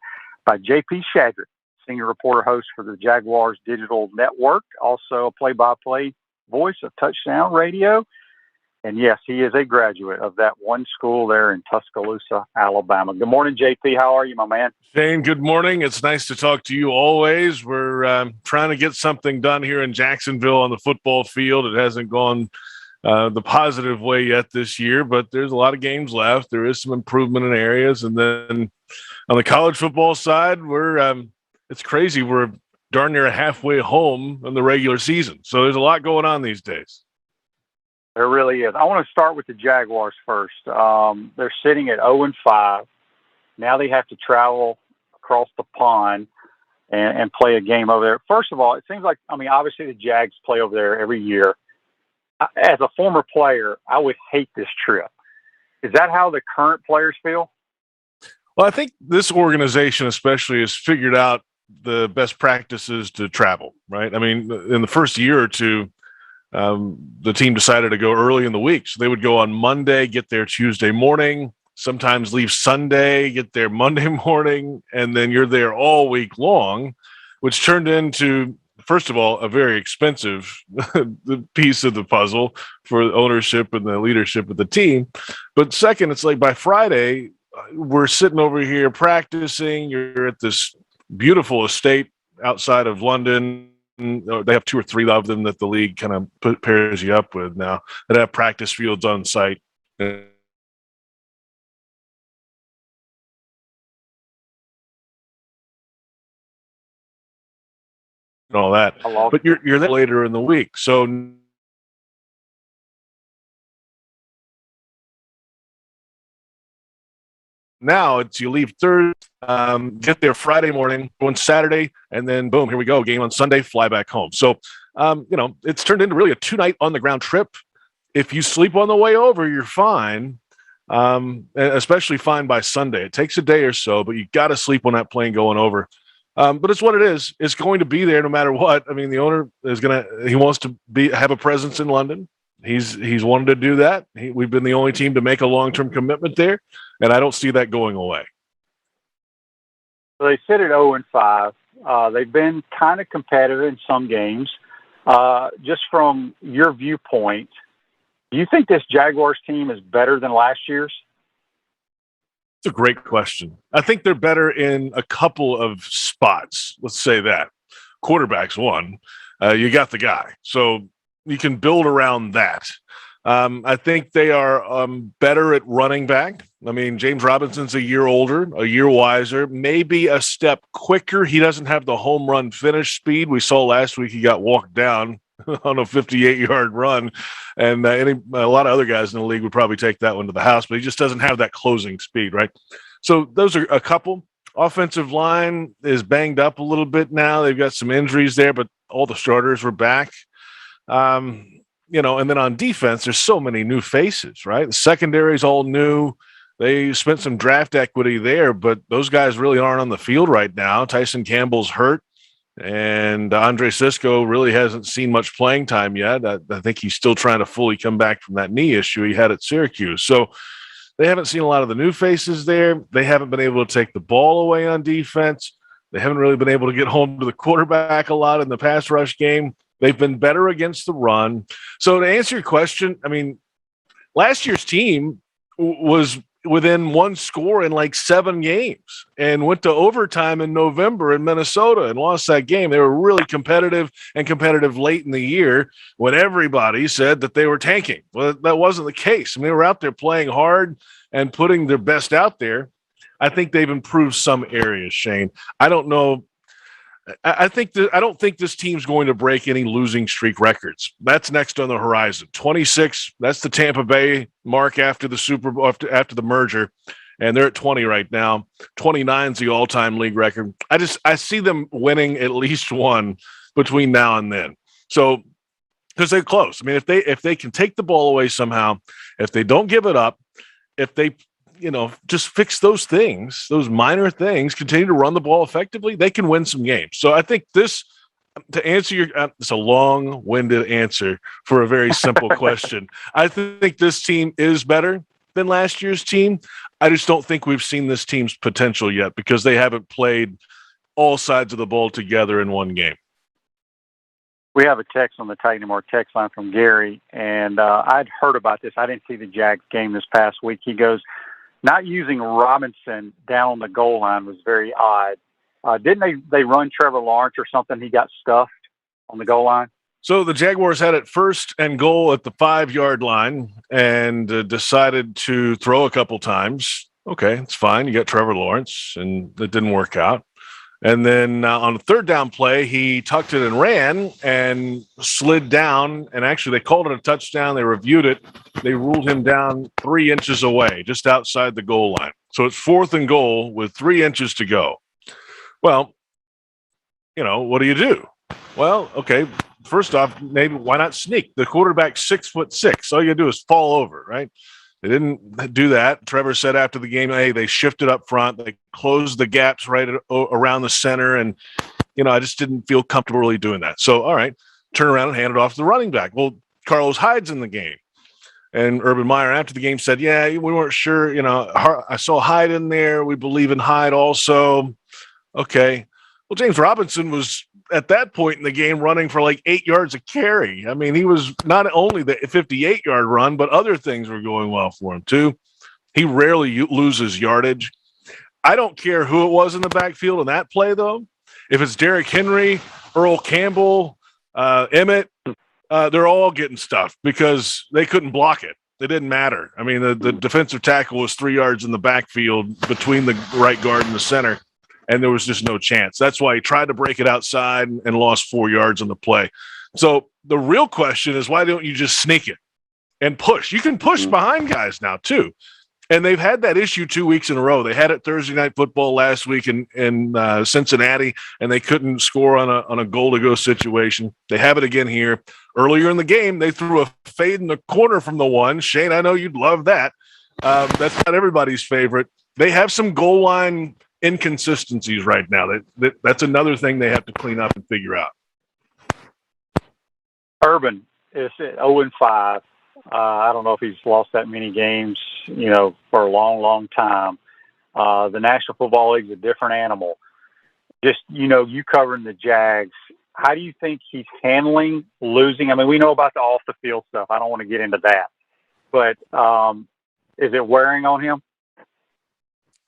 by JP Shadrick, senior reporter host for the Jaguars Digital Network, also a play-by-play voice of Touchdown Radio. And yes, he is a graduate of that one school there in Tuscaloosa, Alabama. Good morning, JP. How are you, my man? Shane, good morning. It's nice to talk to you always. We're trying to get something done here in Jacksonville on the football field. It hasn't gone the positive way yet this year, but there's a lot of games left. There is some improvement in areas. And then on the college football side, it's crazy. We're darn near halfway home in the regular season. So there's a lot going on these days. There really is. I want to start with the Jaguars first. They're sitting at 0-5. Now they have to travel across the pond and play a game over there. First of all, it seems like, obviously the Jags play over there every year. As a former player, I would hate this trip. Is that how the current players feel? Well, I think this organization especially has figured out the best practices to travel, right? In the first year or two, the team decided to go early in the week. So they would go on Monday, get there Tuesday morning, sometimes leave Sunday, get there Monday morning, and then you're there all week long, which turned into, first of all, a very expensive piece of the puzzle for ownership and the leadership of the team. But second, it's like by Friday, we're sitting over here practicing. You're at this beautiful estate outside of London. They have 2 or 3 of them that the league kind of pairs you up with now that have practice fields on site. And all that, but you're there later in the week. So now it's you leave Thursday, get there Friday morning, go on Saturday, and then boom, here we go. Game on Sunday, fly back home. So, it's turned into really a 2-night on the ground trip. If you sleep on the way over, you're fine, especially fine by Sunday. It takes a day or so, but you got to sleep on that plane going over. But it's what it is. It's going to be there no matter what. The owner is he wants to have a presence in London. He's wanted to do that. We've been the only team to make a long-term commitment there, and I don't see that going away. So they sit at 0-5. They've been kind of competitive in some games. Just from your viewpoint, do you think this Jaguars team is better than last year's? It's a great question. I think they're better in a couple of spots. Let's say that. Quarterback's one. You got the guy. So you can build around that. I think they are better at running back. James Robinson's a year older, a year wiser, maybe a step quicker. He doesn't have the home run finish speed. We saw last week he got walked down on a 58-yard run, and a lot of other guys in the league would probably take that one to the house, but he just doesn't have that closing speed, right? So those are a couple. Offensive line is banged up a little bit now. They've got some injuries there, but all the starters were back. And then on defense, there's so many new faces, right? The secondary is all new. They spent some draft equity there, but those guys really aren't on the field right now. Tyson Campbell's hurt, and Andre Sisco really hasn't seen much playing time yet. I think he's still trying to fully come back from that knee issue he had at Syracuse. So they haven't seen a lot of the new faces there. They haven't been able to take the ball away on defense. They haven't really been able to get home to the quarterback a lot in the pass rush game. They've been better against the run. So to answer your question, I mean, last year's team was within one score in like 7 games and went to overtime in November in Minnesota and lost that game. They were really competitive late in the year when everybody said that they were tanking. Well, that wasn't the case. I mean, they were out there playing hard and putting their best out there. I think they've improved some areas, Shane. I don't know. I don't think this team's going to break any losing streak records. That's next on the horizon. 26, that's the Tampa Bay mark after the merger, and they're at 20 right now. 29 is the all-time league record. I see them winning at least one between now and then. So because they're close. I mean, if they can take the ball away somehow, if they don't give it up, if they just fix those things, those minor things, continue to run the ball effectively, they can win some games. So I think this, to answer your, it's a long-winded answer for a very simple question. I think this team is better than last year's team. I just don't think we've seen this team's potential yet because they haven't played all sides of the ball together in one game. We have a text on the Titan More text line from Gary, and I'd heard about this. I didn't see the Jags game this past week. He goes, not using Robinson down on the goal line was very odd. Didn't they run Trevor Lawrence or something? He got stuffed on the goal line. So the Jaguars had it 1st and goal at the 5-yard line and decided to throw a couple times. Okay, it's fine. You got Trevor Lawrence, and it didn't work out. And then on the 3rd down play, he tucked it and ran and slid down. And actually, they called it a touchdown. They reviewed it. They ruled him down 3 inches away, just outside the goal line. So it's 4th and goal with 3 inches to go. Well, what do you do? Well, okay, first off, maybe why not sneak? The quarterback's 6'6". All you got to do is fall over, right? They didn't do that. Trevor said after the game, hey, they shifted up front. They closed the gaps right around the center. And, I just didn't feel comfortable really doing that. So, all right, turn around and hand it off to the running back. Well, Carlos Hyde's in the game. And Urban Meyer after the game said, yeah, we weren't sure. I saw Hyde in there. We believe in Hyde also. Okay. Well, James Robinson was at that point in the game running for like 8 yards a carry. I mean, he was not only the 58-yard run, but other things were going well for him too. He rarely loses yardage. I don't care who it was in the backfield in that play, though. If it's Derrick Henry, Earl Campbell, Emmett, they're all getting stuffed because they couldn't block it. It didn't matter. I mean, the defensive tackle was 3 yards in the backfield between the right guard and the center, and there was just no chance. That's why he tried to break it outside and lost 4 yards on the play. So the real question is, why don't you just sneak it and push? You can push behind guys now, too. And they've had that issue 2 weeks in a row. They had it Thursday Night Football last week in Cincinnati, and they couldn't score on a goal-to-go situation. They have it again here. Earlier in the game, they threw a fade in the corner from the one. Shane, I know you'd love that. That's not everybody's favorite. They have some goal line inconsistencies right now. That's another thing they have to clean up and figure out. Urban is 0-5. I don't know if he's lost that many games, for a long, long time. The National Football League is a different animal. Just, you covering the Jags, how do you think he's handling losing? I mean, we know about the off-the-field stuff. I don't want to get into that. But is it wearing on him?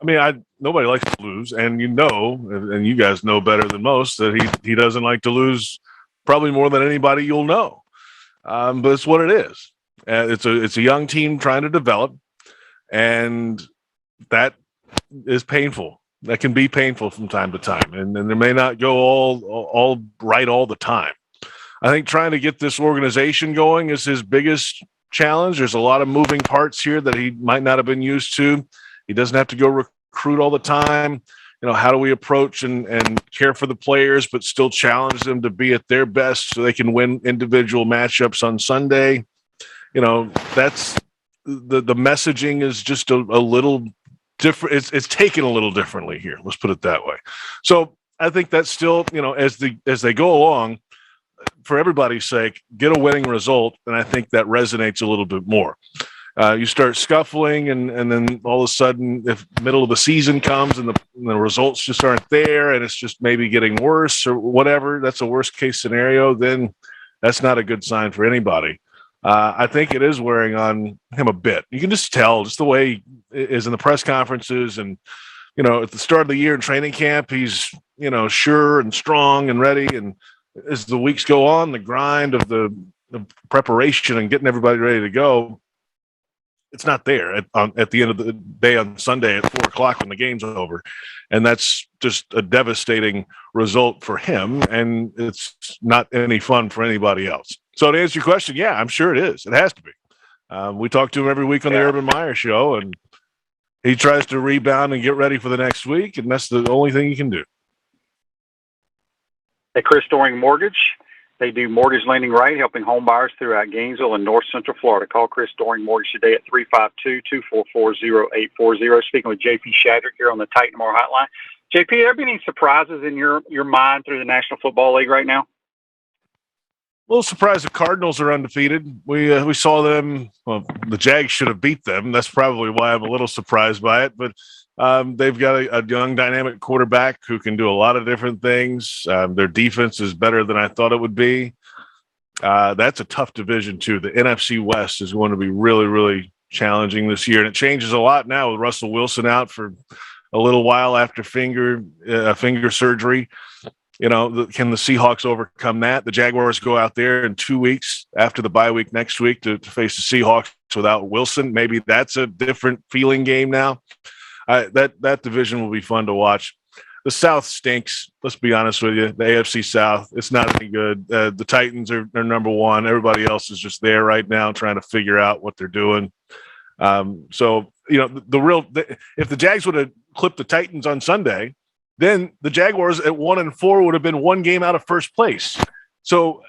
I mean, nobody likes to lose, and and you guys know better than most that he doesn't like to lose probably more than anybody you'll know. But it's what it is. It's a young team trying to develop, and that is painful. That can be painful from time to time, and they may not go all right all the time. I think trying to get this organization going is his biggest challenge. There's a lot of moving parts here that he might not have been used to. He doesn't have to go recruit all the time. How do we approach and care for the players, but still challenge them to be at their best so they can win individual matchups on Sunday? That's the messaging is just a little different. It's taken a little differently here. Let's put it that way. So I think that's still, as they go along, for everybody's sake, get a winning result, and I think that resonates a little bit more. You start scuffling, and then all of a sudden, if middle of the season comes and the results just aren't there, and it's just maybe getting worse or whatever, that's a worst case scenario, then that's not a good sign for anybody. I think it is wearing on him a bit. You can just tell, just the way he is in the press conferences, and at the start of the year in training camp, he's sure and strong and ready, and as the weeks go on, the grind of the preparation and getting everybody ready to go, it's not there at the end of the day on Sunday at 4:00 when the game's over. And that's just a devastating result for him. And it's not any fun for anybody else. So to answer your question, yeah, I'm sure it is. It has to be. We talk to him every week on the Urban Meyer show, and he tries to rebound and get ready for the next week. And that's the only thing he can do. At Chris Doring Mortgage, they do mortgage lending right, helping home buyers throughout Gainesville and North Central Florida. Call Chris Doring Mortgage today at 352-244-0840. Speaking with JP Shadrick here on the Titan Tomorrow Hotline. JP, there been any surprises in your mind through the National Football League right now? A little surprised the Cardinals are undefeated. We saw them. Well, the Jags should have beat them. That's probably why I'm a little surprised by it. But they've got a young, dynamic quarterback who can do a lot of different things. Their defense is better than I thought it would be. That's a tough division, too. The NFC West is going to be really, really challenging this year. And it changes a lot now with Russell Wilson out for a little while after finger surgery. Can the Seahawks overcome that? The Jaguars go out there in 2 weeks after the bye week next week to face the Seahawks without Wilson. Maybe that's a different feeling game now. That division will be fun to watch. The South stinks. Let's be honest with you. The AFC South, it's not any good. The Titans are number one. Everybody else is just there right now trying to figure out what they're doing. If the Jags would have clipped the Titans on Sunday, then the Jaguars at 1-4 would have been one game out of first place. So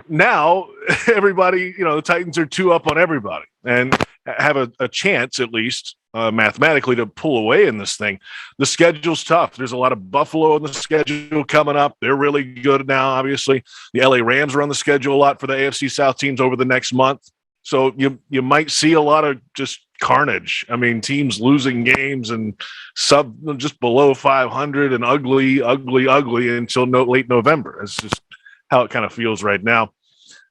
now everybody, the Titans are 2 up on everybody and have a chance, at least mathematically, to pull away in this thing. The schedule's tough. There's a lot of Buffalo on the schedule coming up. They're really good now, obviously. The LA Rams are on the schedule a lot for the AFC South teams over the next month. So you might see a lot of just carnage. I mean, teams losing games and just below 500 and ugly until late November. It's just how it kind of feels right now.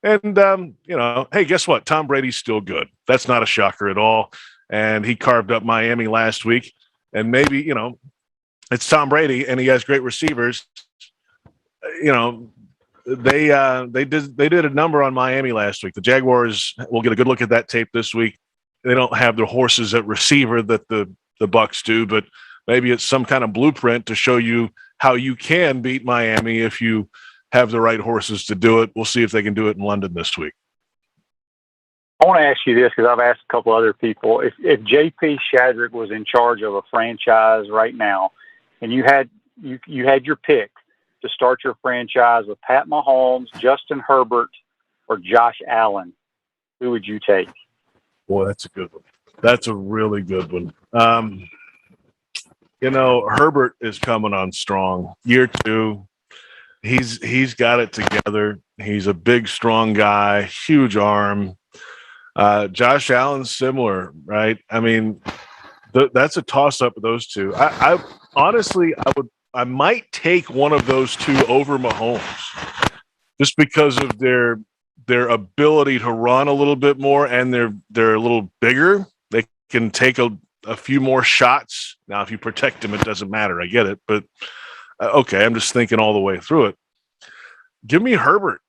And, hey, guess what? Tom Brady's still good. That's not a shocker at all. And he carved up Miami last week. And maybe, it's Tom Brady and he has great receivers. They did a number on Miami last week. The Jaguars will get a good look at that tape this week. They don't have the horses at receiver that the Bucs do, but maybe it's some kind of blueprint to show you how you can beat Miami if you have the right horses to do it. We'll see if they can do it in London this week. I want to ask you this because I've asked a couple other people. If JP Shadrick was in charge of a franchise right now, and you had your pick to start your franchise with Pat Mahomes, Justin Herbert, or Josh Allen, who would you take? Boy, that's a good one. That's a really good one. Herbert is coming on strong. Year 2, he's got it together. He's a big, strong guy, huge arm. Josh Allen's similar, right? I mean, that's a toss-up of those two. I honestly, I might take one of those two over Mahomes just because of their ability to run a little bit more, and they're a little bigger. They can take a few more shots. Now, if you protect them, it doesn't matter. I get it. But, okay, I'm just thinking all the way through it. Give me Herbert.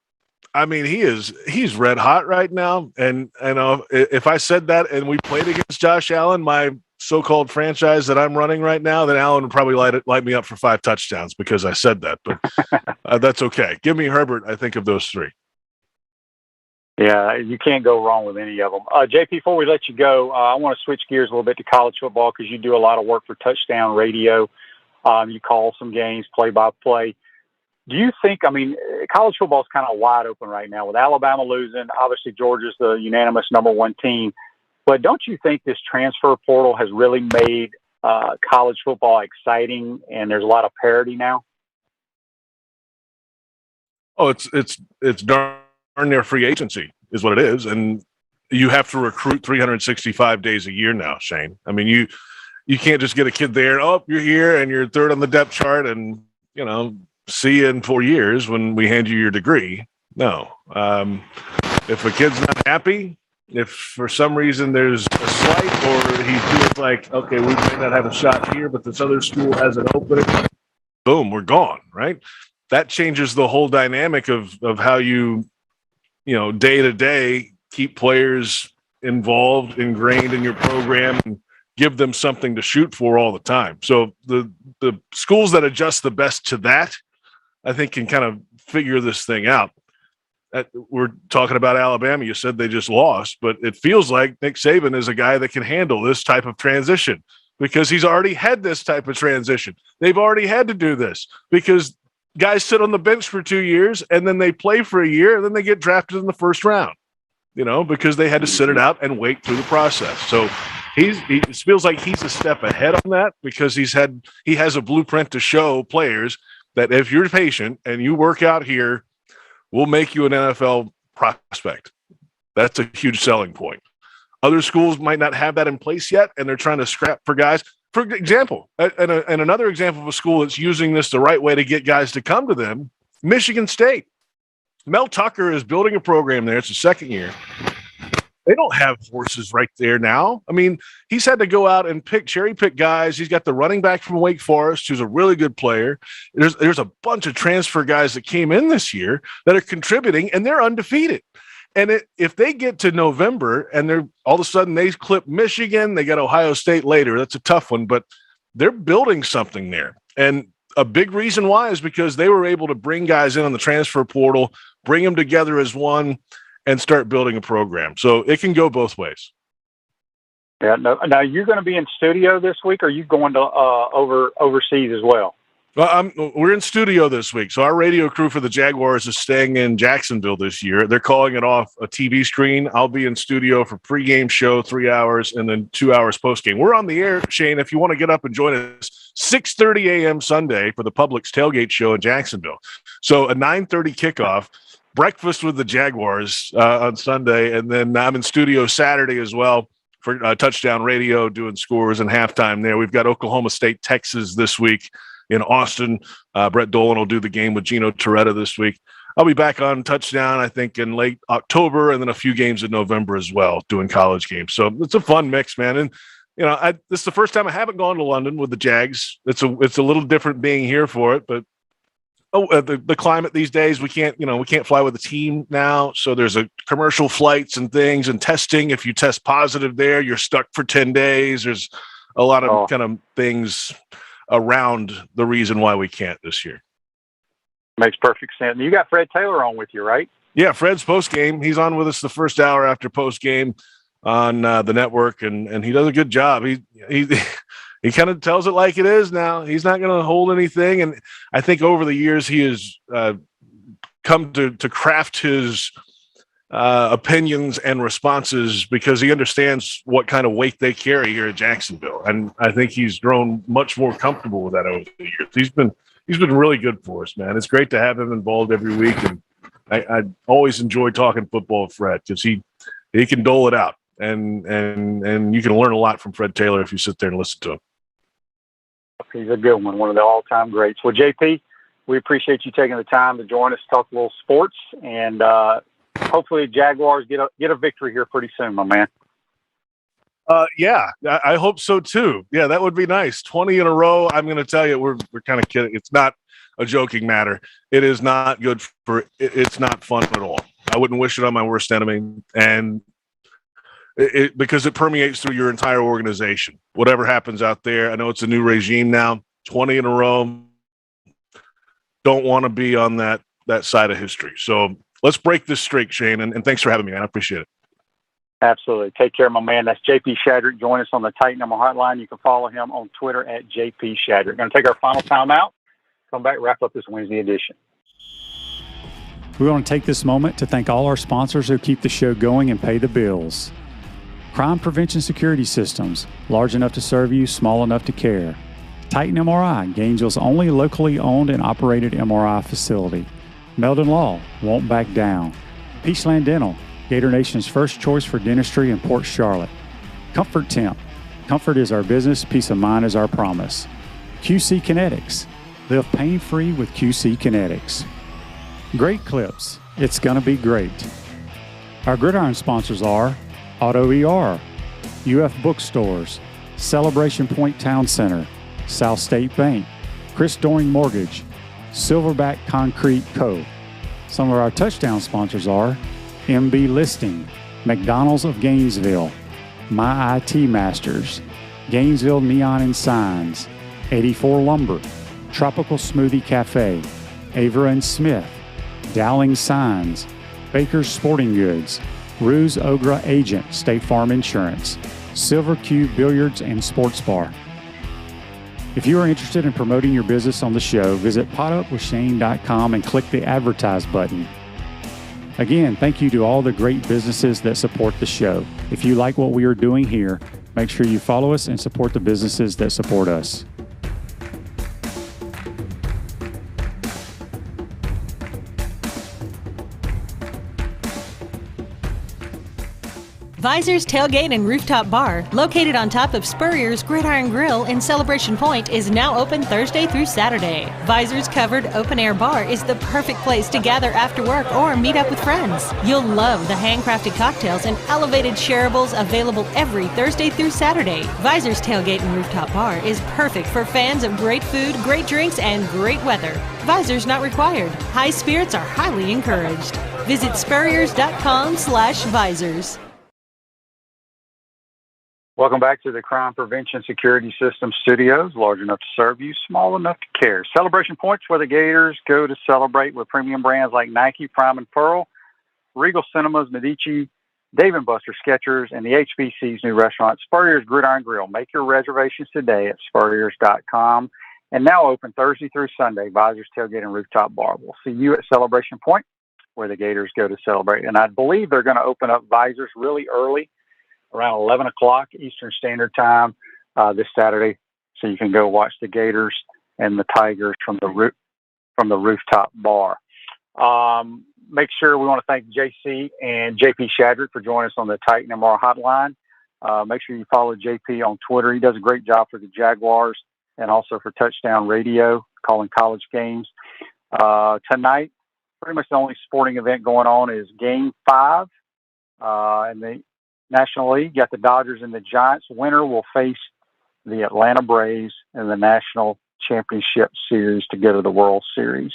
I mean, he's red hot right now. And if I said that and we played against Josh Allen, my so-called franchise that I'm running right now, then Allen would probably light me up for 5 touchdowns because I said that. But that's okay. Give me Herbert, I think, of those 3. Yeah, you can't go wrong with any of them. JP, before we let you go, I want to switch gears a little bit to college football because you do a lot of work for Touchdown Radio. You call some games play-by-play. Do you think, college football is kind of wide open right now with Alabama losing. Obviously, Georgia's the unanimous number 1 team. But don't you think this transfer portal has really made college football exciting, and there's a lot of parity now? Oh, it's darn near free agency is what it is, and you have to recruit 365 days a year now, Shane. I mean, you can't just get a kid there. Oh, you're here and you're third on the depth chart, and see you in 4 years when we hand you your degree. No, if a kid's not happy, if for some reason there's a slight or he feels like, okay, we may not have a shot here, but this other school has an opening, boom, we're gone, right? That changes the whole dynamic of how you day to day keep players involved, ingrained in your program, and give them something to shoot for all the time. So the schools that adjust the best to that, I think, can kind of figure this thing out. We're talking about Alabama. You said they just lost, but it feels like Nick Saban is a guy that can handle this type of transition because he's already had this type of transition. They've already had to do this because guys sit on the bench for 2 years and then they play for a year and then they get drafted in the first round, because they had to sit it out and wait through the process. So he feels like he's a step ahead on that because he has a blueprint to show players that if you're patient and you work out here, we'll make you an NFL prospect. That's a huge selling point. Other schools might not have that in place yet, and they're trying to scrap for guys. For example, and another example of a school that's using this the right way to get guys to come to them, Michigan State. Mel Tucker is building a program there. It's the second year. They don't have horses right there now. I mean, he's had to go out and cherry pick guys. He's got the running back from Wake Forest, who's a really good player. There's a bunch of transfer guys that came in this year that are contributing, and they're undefeated. And if they get to November and they're all of a sudden they clip Michigan, they got Ohio State later. That's a tough one, but they're building something there. And a big reason why is because they were able to bring guys in on the transfer portal, bring them together as one, and start building a program. So it can go both ways. Yeah. No, now you're going to be in studio this week, or are you going to overseas as well? Well, we're in studio this week. So our radio crew for the Jaguars is staying in Jacksonville this year. They're calling it off a TV screen. I'll be in studio for pregame show, 3 hours, and then 2 hours postgame. We're on the air, Shane, if you want to get up and join us, 6:30 a.m. Sunday for the Publix tailgate show in Jacksonville. So a 9:30 kickoff, breakfast with the Jaguars on Sunday, and then I'm in studio Saturday as well for Touchdown Radio doing scores and halftime there. We've got Oklahoma State, Texas this week in Austin. Brett Dolan will do the game with Gino Torretta this week. I'll be back on Touchdown, I think, in late October, and then a few games in November as well, doing college games. So it's a fun mix, man. And this is the first time I haven't gone to London with the Jags. It's a little different being here for it, but the climate these days, we can't fly with the team now. So there's commercial flights and things and testing. If you test positive there, you're stuck for 10 days. There's a lot of kind of things around the reason why we can't this year. Makes perfect sense. You got Fred Taylor on with you, right? Yeah, Fred's post game. He's on with us the first hour after post game on the network, and he does a good job. He kind of tells it like it is now. He's not going to hold anything, and I think over the years he has come to craft his opinions and responses because he understands what kind of weight they carry here at Jacksonville, and I think he's grown much more comfortable with that over the years. He's been really good for us, man. It's great to have him involved every week, and I always enjoy talking football with Fred because he can dole it out, and you can learn a lot from Fred Taylor if you sit there and listen to him. He's a good one of the all-time greats. Well, JP, we appreciate you taking the time to join us, talk a little sports, and hopefully Jaguars get a victory here pretty soon, my man. Yeah, I hope so too. Yeah, that would be nice. 20 in a row. I'm going to tell you, we're kind of kidding. It's not a joking matter. It is not good it's not fun at all. I wouldn't wish it on my worst enemy. And because it permeates through your entire organization. Whatever happens out there, I know it's a new regime now, 20 in a row. Don't want to be on that side of history. So let's break this streak, Shane, and thanks for having me, man. I appreciate it. Absolutely. Take care, my man. That's JP Shadrick. Join us on the Tight Number Hotline. You can follow him on Twitter at JP Shadrick. Going to take our final timeout. Come back, wrap up this Wednesday edition. We want to take this moment to thank all our sponsors who keep the show going and pay the bills. Crime Prevention Security Systems, large enough to serve you, small enough to care. Titan MRI, Gainesville's only locally owned and operated MRI facility. Meldon Law, won't back down. Peachland Dental, Gator Nation's first choice for dentistry in Port Charlotte. Comfort Temp, comfort is our business, peace of mind is our promise. QC Kinetics, live pain-free with QC Kinetics. Great Clips, it's gonna be great. Our Gridiron sponsors are Auto ER, UF Bookstores, Celebration Point Town Center, South State Bank, Chris Doring Mortgage, Silverback Concrete Co. Some of our touchdown sponsors are MB Listing, McDonald's of Gainesville, My IT Masters, Gainesville Neon and Signs, 84 Lumber, Tropical Smoothie Cafe, Avera and Smith, Dowling Signs, Baker's Sporting Goods, Ruse Ogra Agent, State Farm Insurance, Silver Cube Billiards and Sports Bar. If you are interested in promoting your business on the show, visit potupwithshane.com and click the Advertise button. Again, thank you to all the great businesses that support the show. If you like what we are doing here, make sure you follow us and support the businesses that support us. Visor's Tailgate and Rooftop Bar, located on top of Spurrier's Gridiron Grill in Celebration Point, is now open Thursday through Saturday. Visor's covered open-air bar is the perfect place to gather after work or meet up with friends. You'll love the handcrafted cocktails and elevated shareables available every Thursday through Saturday. Visor's Tailgate and Rooftop Bar is perfect for fans of great food, great drinks, and great weather. Visor's not required. High spirits are highly encouraged. Visit spurriers.com/visors. Welcome back to the Crime Prevention Security System Studios, large enough to serve you, small enough to care. Celebration Points, where the Gators go to celebrate, with premium brands like Nike, Prime and Pearl, Regal Cinemas, Medici, Dave & Buster, Skechers, and the HBC's new restaurant, Spurrier's Gridiron Grill. Make your reservations today at spurriers.com. And now open Thursday through Sunday, Visor's Tailgate and Rooftop Bar. We'll see you at Celebration Point, where the Gators go to celebrate. And I believe they're going to open up Visor's really early, around 11 o'clock Eastern Standard Time this Saturday, so you can go watch the Gators and the Tigers from the rooftop bar. Make sure we want to thank JC and J.P. Shadrick for joining us on the Titan MR hotline. Make sure you follow J.P. on Twitter. He does a great job for the Jaguars and also for Touchdown Radio, calling college games. Tonight, pretty much the only sporting event going on is Game 5 in the National League. Got the Dodgers and the Giants. Winner will face the Atlanta Braves in the National Championship Series to go to the World Series.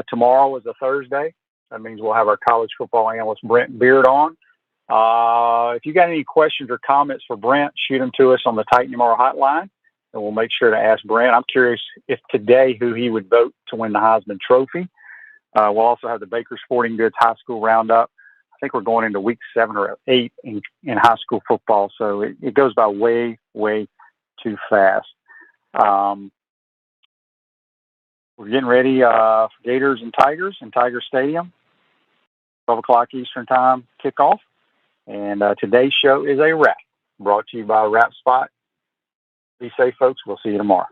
Tomorrow is a Thursday. That means we'll have our college football analyst Brent Beard on. If you got any questions or comments for Brent, shoot them to us on the Titan MR hotline, and we'll make sure to ask Brent. I'm curious if today who he would vote to win the Heisman Trophy. We'll also have the Baker Sporting Goods High School Roundup. I think we're going into week 7 or 8 in high school football, so it goes by way, way too fast. We're getting ready for Gators and Tigers in Tiger Stadium, 12 o'clock Eastern Time kickoff. And today's show is a wrap, brought to you by Wrap Spot. Be safe, folks. We'll see you tomorrow.